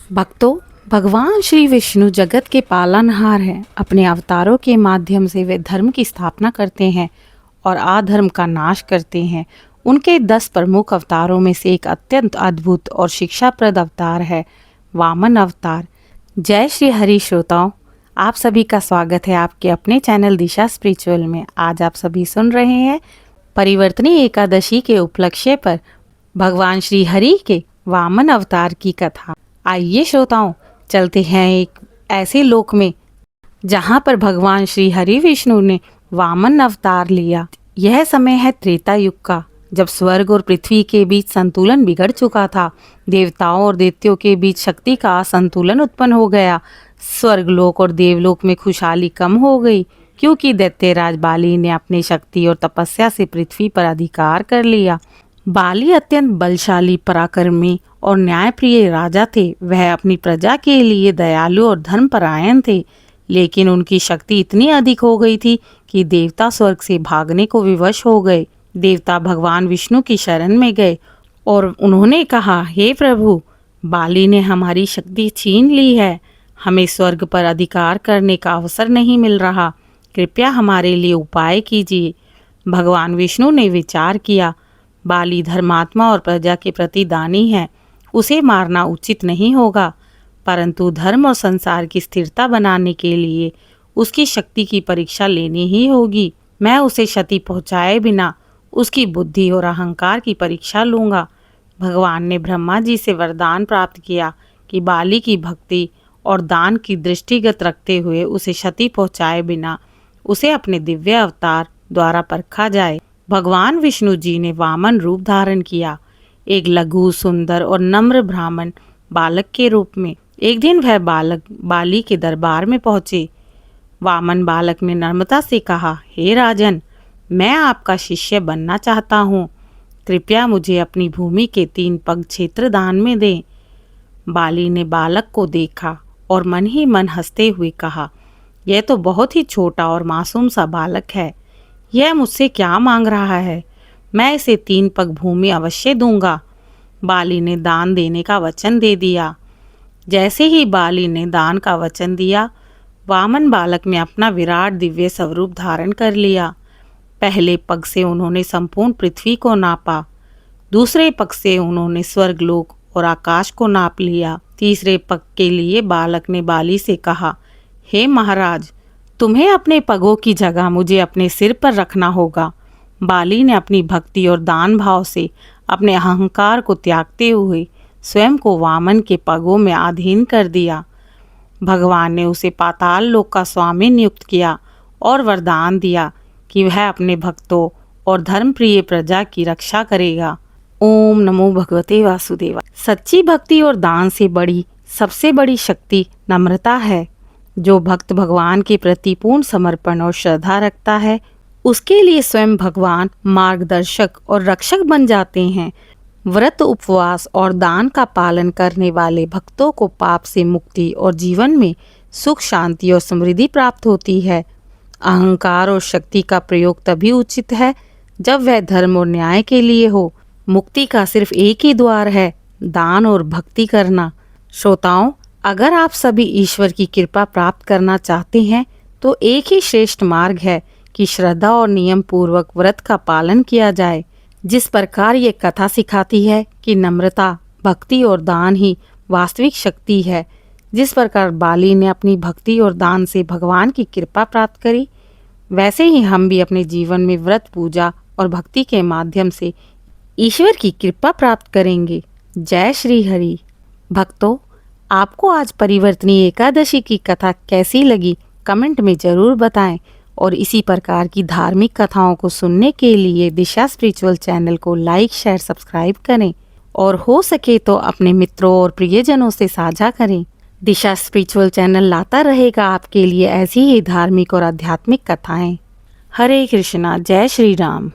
भक्तों, भगवान श्री विष्णु जगत के पालनहार हैं। अपने अवतारों के माध्यम से वे धर्म की स्थापना करते हैं और अधर्म का नाश करते हैं। उनके 10 प्रमुख अवतारों में से एक अत्यंत अद्भुत और शिक्षाप्रद अवतार है वामन अवतार। जय श्री हरि श्रोताओं, आप सभी का स्वागत है आपके अपने चैनल दिशा स्पिरिचुअल में। आज आप सभी सुन रहे हैं परिवर्तनी एकादशी के उपलक्ष्य पर भगवान श्री हरि के वामन अवतार की कथा। आइए श्रोताओं, चलते हैं एक ऐसे लोक में जहां पर भगवान श्री हरि विष्णु ने वामन अवतार लिया। यह समय है त्रेता युग का, जब स्वर्ग और पृथ्वी के बीच संतुलन बिगड़ चुका था। देवताओं और दैत्यों के बीच शक्ति का असंतुलन उत्पन्न हो गया। स्वर्गलोक और देवलोक में खुशहाली कम हो गई, क्योंकि दैत्यराज बाली ने अपनी शक्ति और तपस्या से पृथ्वी पर अधिकार कर लिया। बाली अत्यंत बलशाली, पराक्रमी और न्यायप्रिय राजा थे। वह अपनी प्रजा के लिए दयालु और धर्मपरायण थे, लेकिन उनकी शक्ति इतनी अधिक हो गई थी कि देवता स्वर्ग से भागने को विवश हो गए। देवता भगवान विष्णु की शरण में गए और उन्होंने कहा, हे प्रभु, बाली ने हमारी शक्ति छीन ली है। हमें स्वर्ग पर अधिकार करने का अवसर नहीं मिल रहा। कृपया हमारे लिए उपाय कीजिए। भगवान विष्णु ने विचार किया, बाली धर्मात्मा और प्रजा के प्रति दानी है। उसे मारना उचित नहीं होगा, परंतु धर्म और संसार की स्थिरता बनाने के लिए उसकी शक्ति की परीक्षा लेनी ही होगी। मैं उसे क्षति पहुंचाए बिना उसकी बुद्धि और अहंकार की परीक्षा लूँगा। भगवान ने ब्रह्मा जी से वरदान प्राप्त किया कि बाली की भक्ति और दान की दृष्टिगत रखते हुए उसे क्षति पहुंचाए बिना उसे अपने दिव्य अवतार द्वारा परखा जाए। भगवान विष्णु जी ने वामन रूप धारण किया, एक लघु, सुंदर और नम्र ब्राह्मण बालक के रूप में। एक दिन वह बालक बाली के दरबार में पहुंचे। वामन बालक ने नम्रता से कहा, हे राजन, मैं आपका शिष्य बनना चाहता हूँ। कृपया मुझे अपनी भूमि के 3 पग क्षेत्र दान में दें। बाली ने बालक को देखा और मन ही मन हंसते हुए कहा, यह तो बहुत ही छोटा और मासूम सा बालक है। यह मुझसे क्या मांग रहा है? मैं इसे 3 पग भूमि अवश्य दूंगा। बाली ने दान देने का वचन दे दिया। जैसे ही बाली ने दान का वचन दिया, वामन बालक ने अपना विराट दिव्य स्वरूप धारण कर लिया। पहले पग से उन्होंने संपूर्ण पृथ्वी को नापा। दूसरे पग से उन्होंने स्वर्गलोक और आकाश को नाप लिया। तीसरे पग के लिए बालक ने बाली से कहा, हे महाराज, तुम्हें अपने पगों की जगह मुझे अपने सिर पर रखना होगा। बाली ने अपनी भक्ति और दान भाव से अपने अहंकार को त्यागते हुए स्वयं को वामन के पगों में अधीन कर दिया। भगवान ने उसे पाताल लोक का स्वामी नियुक्त किया और वरदान दिया कि वह अपने भक्तों और धर्मप्रिय प्रजा की रक्षा करेगा। ओम नमो भगवते वासुदेवा। सच्ची भक्ति और दान से बड़ी सबसे बड़ी शक्ति नम्रता है। जो भक्त भगवान के प्रति पूर्ण समर्पण और श्रद्धा रखता है, उसके लिए स्वयं भगवान मार्गदर्शक और रक्षक बन जाते हैं। व्रत, उपवास और दान का पालन करने वाले भक्तों को पाप से मुक्ति और जीवन में सुख, शांति और समृद्धि प्राप्त होती है। अहंकार और शक्ति का प्रयोग तभी उचित है जब वह धर्म और न्याय के लिए हो। मुक्ति का सिर्फ एक ही द्वार है, दान और भक्ति करना। श्रोताओं, अगर आप सभी ईश्वर की कृपा प्राप्त करना चाहते हैं तो एक ही श्रेष्ठ मार्ग है कि श्रद्धा और नियम पूर्वक व्रत का पालन किया जाए। जिस प्रकार ये कथा सिखाती है कि नम्रता, भक्ति और दान ही वास्तविक शक्ति है, जिस प्रकार बाली ने अपनी भक्ति और दान से भगवान की कृपा प्राप्त करी, वैसे ही हम भी अपने जीवन में व्रत, पूजा और भक्ति के माध्यम से ईश्वर की कृपा प्राप्त करेंगे। जय श्री हरि। भक्तों, आपको आज परिवर्तनी एकादशी की कथा कैसी लगी, कमेंट में ज़रूर बताएं और इसी प्रकार की धार्मिक कथाओं को सुनने के लिए दिशा स्पिरिचुअल चैनल को लाइक, शेयर, सब्सक्राइब करें और हो सके तो अपने मित्रों और प्रियजनों से साझा करें। दिशा स्पिरिचुअल चैनल लाता रहेगा आपके लिए ऐसी ही धार्मिक और आध्यात्मिक कथाएं। हरे कृष्णा। जय श्री राम।